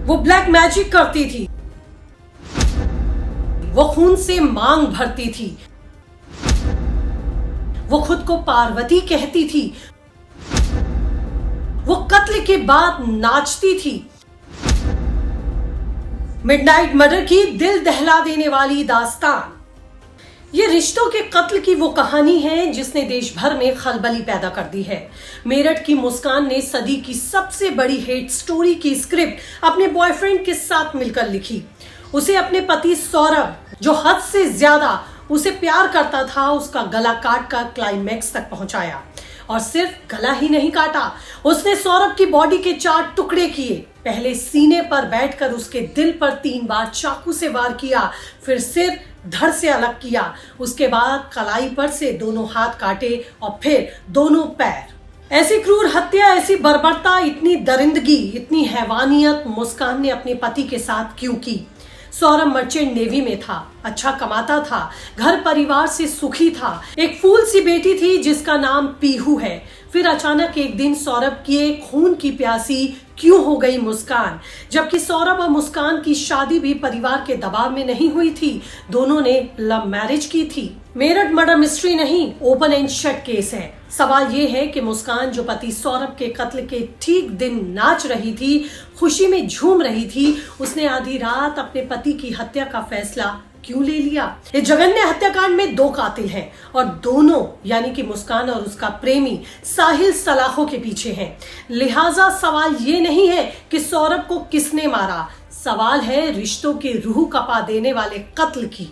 वो black magic करती थी, वो खून से मांग भरती थी, वो खुद को पार्वती कहती थी, वो कत्ल के बाद नाचती थी। मिडनाइट मर्डर की दिल दहला देने वाली दास्तान। ये रिश्तों के कत्ल की वो कहानी है जिसने देश भर में खलबली पैदा कर दी है। मेरठ की मुस्कान ने सदी की सबसे बड़ी हेट स्टोरी की स्क्रिप्ट अपने बॉयफ्रेंड के साथ मिलकर लिखी। उसे अपने पति सौरभ, जो हद से ज्यादा उसे प्यार करता था, उसका गला काट कर क्लाइमैक्स तक पहुंचाया। और सिर्फ गला ही नहीं काटा, उसने सौरभ की बॉडी के 4 टुकड़े किए। पहले सीने पर बैठकर उसके दिल पर 3 बार चाकू से वार किया, फिर सिर धड़ से अलग किया, उसके बाद कलाई पर से दोनों हाथ काटे और फिर दोनों पैर। ऐसी क्रूर हत्या, ऐसी बर्बरता, इतनी दरिंदगी, इतनी हैवानियत मुस्कान ने अपने पति के साथ क्यों की? सौरभ मर्चेंट नेवी में था, अच्छा कमाता था, घर परिवार से सुखी था, एक फूल सी बेटी थी जिसका नाम पीहू है। फिर अचानक एक दिन सौरभ की खून की प्यासी क्यों हो गई मुस्कान? जबकि सौरभ और मुस्कान की शादी भी परिवार के दबाव में नहीं हुई थी, दोनों ने लव मैरिज की थी। मेरठ मर्डर मिस्ट्री नहीं, ओपन एंड शट केस है। सवाल ये है कि मुस्कान, जो पति सौरभ के कत्ल के ठीक दिन नाच रही थी, खुशी में झूम रही थी, उसने आधी रात अपने पति की हत्या का फैसला क्यों ले लिया? इस जघन्य हत्याकांड में 2 कातिल हैं और दोनों यानी कि मुस्कान और उसका प्रेमी साहिल सलाखों के पीछे हैं। लिहाजा सवाल ये नहीं है कि सौरभ को किसने मारा, सवाल है रिश्तों की रूह कपा देने वाले कत्ल की।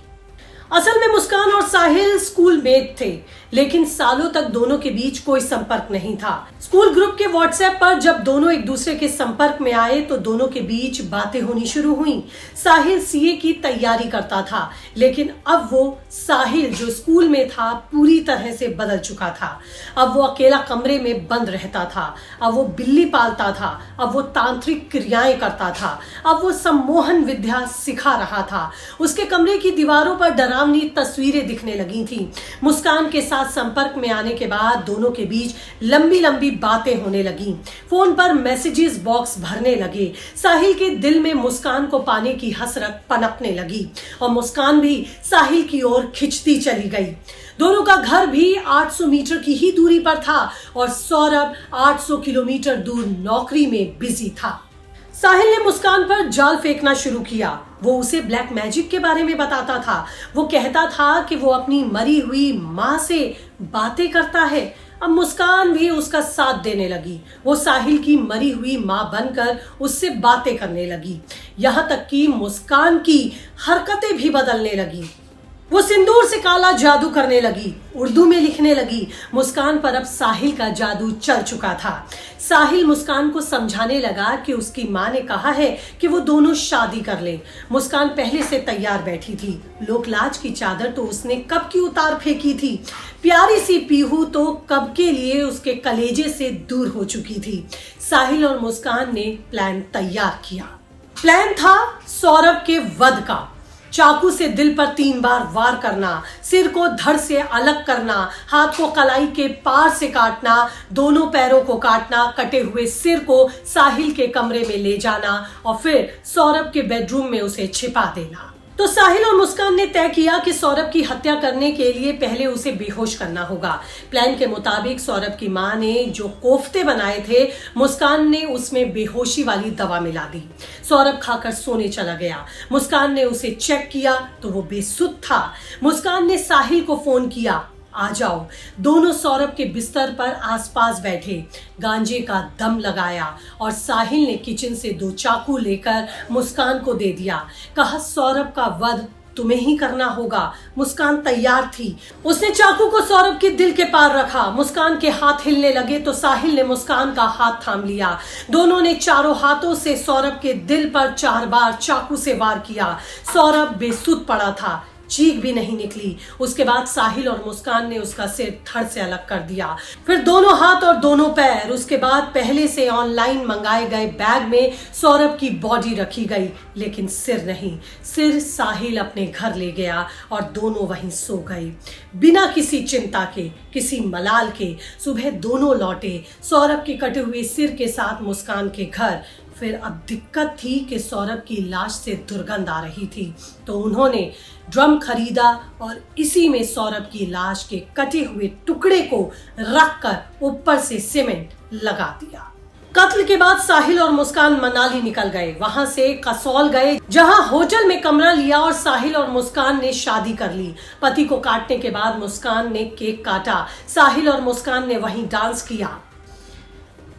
असल में मुस्कान और साहिल स्कूल मेट थे, लेकिन सालों तक दोनों के बीच कोई संपर्क नहीं था। स्कूल ग्रुप के व्हाट्सएप पर जब दोनों एक दूसरे के संपर्क में आए तो दोनों के बीच बातें होनी शुरू हुई। साहिल सीए की तैयारी करता था, लेकिन अब वो साहिल जो स्कूल में था पूरी तरह से बदल चुका था। अब वो अकेला कमरे में बंद रहता था, अब वो बिल्ली पालता था, अब वो तांत्रिक क्रियाएं करता था, अब वो सम्मोहन विद्या सिखा रहा था। उसके कमरे की दीवारों पर डरावनी तस्वीरें दिखने लगी थी। मुस्कान के साथ संपर्क में आने के बाद दोनों के बीच लंबी लंबी बातें होने लगी। फोन पर मैसेजेस बॉक्स भरने लगे। साहिल के दिल में मुस्कान को पाने की हसरत पनपने लगी और मुस्कान भी साहिल की ओर खिंचती चली गई। दोनों का घर भी 800 मीटर की ही दूरी पर था और सौरभ 800 किलोमीटर दूर नौकरी में बिजी था। साहिल ने मुस्कान पर जाल फेंकना शुरू किया। वो उसे ब्लैक मैजिक के बारे में बताता था। वो कहता था कि वो अपनी मरी हुई माँ से बातें करता है। अब मुस्कान भी उसका साथ देने लगी। वो साहिल की मरी हुई माँ बनकर उससे बातें करने लगी। यहाँ तक कि मुस्कान की हरकतें भी बदलने लगी। वो सिंदूर से काला जादू करने लगी, उर्दू में लिखने लगी। मुस्कान पर अब साहिल का जादू चल चुका था। साहिल मुस्कान को समझाने लगा कि उसकी माँ ने कहा है कि वो दोनों शादी कर ले। मुस्कान पहले से तैयार बैठी थी। लोकलाज की चादर तो उसने कब की उतार फेंकी थी। प्यारी सी पीहू तो कब के लिए उसके कलेजे से दूर हो चुकी थी। साहिल और मुस्कान ने प्लान तैयार किया। प्लान था सौरभ के वध का। चाकू से दिल पर 3 बार वार करना, सिर को धड़ से अलग करना, हाथ को कलाई के पार से काटना, दोनों पैरों को काटना, कटे हुए सिर को साहिल के कमरे में ले जाना और फिर सौरभ के बेडरूम में उसे छिपा देना। तो साहिल और मुस्कान ने तय किया कि सौरभ की हत्या करने के लिए पहले उसे बेहोश करना होगा। प्लान के मुताबिक सौरभ की मां ने जो कोफ्ते बनाए थे, मुस्कान ने उसमें बेहोशी वाली दवा मिला दी। सौरभ खाकर सोने चला गया। मुस्कान ने उसे चेक किया तो वो बेसुध था। मुस्कान ने साहिल को फोन किया, आ जाओ। दोनों सौरभ के बिस्तर पर आसपास बैठे, गांजे का दम लगाया और साहिल ने किचन से 2 चाकू लेकर मुस्कान को दे दिया। कहा, सौरभ का वध तुम्हें ही करना होगा। मुस्कान तैयार थी। उसने चाकू को सौरभ के दिल के पार रखा। मुस्कान के हाथ हिलने लगे तो साहिल ने मुस्कान का हाथ थाम लिया। दोनों ने चारों हाथों से सौरभ के दिल पर 4 बार चाकू से वार किया। सौरभ बेसुध पड़ा था, चीख भी नहीं निकली। उसके बाद साहिल और मुस्कान ने उसका सिर धड़ से अलग कर दिया, फिर दोनों हाथ और दोनों पैर। उसके बाद पहले से ऑनलाइन मंगाए गए बैग में सौरभ की बॉडी रखी गई, लेकिन सिर नहीं। सिर साहिल अपने घर ले गया और दोनों वहीं सो गए बिना किसी चिंता के, किसी मलाल के। सुबह दोनों लौटे सौरभ के कटे हुए सिर के साथ मुस्कान के घर। फिर अब दिक्कत थी कि सौरभ की लाश से दुर्गंध आ रही थी, तो उन्होंने ड्रम खरीदा और इसी में सौरभ की लाश के कटे हुए टुकड़े को रखकर ऊपर से सीमेंट लगा दिया। कत्ल के बाद साहिल और मुस्कान मनाली निकल गए, वहां से कसौल गए, जहां होटल में कमरा लिया और साहिल और मुस्कान ने शादी कर ली। पति को काटने के बाद मुस्कान ने केक काटा, साहिल और मुस्कान ने वहीं डांस किया।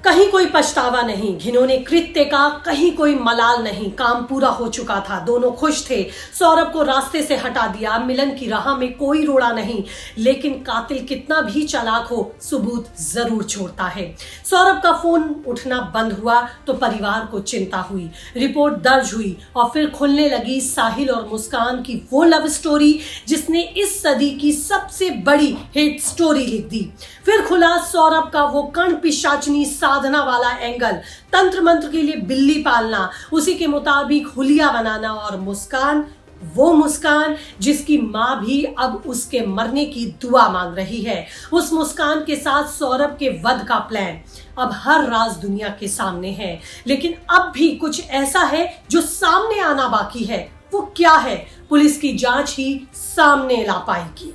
कहीं कोई पछतावा नहीं, घिनौने कृत्य का कहीं कोई मलाल नहीं, काम पूरा हो चुका था, दोनों खुश थे। सौरभ को रास्ते से हटा दिया, मिलन की राह में कोई रोड़ा नहीं, लेकिन कातिल कितना भी चालाक हो सबूत जरूर छोड़ता है। सौरभ का फोन उठना बंद हुआ तो परिवार को चिंता हुई, रिपोर्ट दर्ज हुई और फिर खुलने लगी साहिल और मुस्कान की वो लव स्टोरी जिसने इस सदी की सबसे बड़ी हिट स्टोरी लिख दी। फिर खुला सौरभ का वो कर्ण पिशाचनी साधना वाला एंगल, तंत्र मंत्र के लिए बिल्ली पालना, उसी के मुताबिक हुलिया बनाना, और मुस्कान, वो मुस्कान जिसकी मां भी अब उसके मरने की दुआ मांग रही है। उस मुस्कान के साथ सौरभ के वध का प्लान। अब हर राज दुनिया के सामने है, लेकिन अब भी कुछ ऐसा है जो सामने आना बाकी है। वो क्या है, पुलिस की जांच ही सामने ला पाएगी।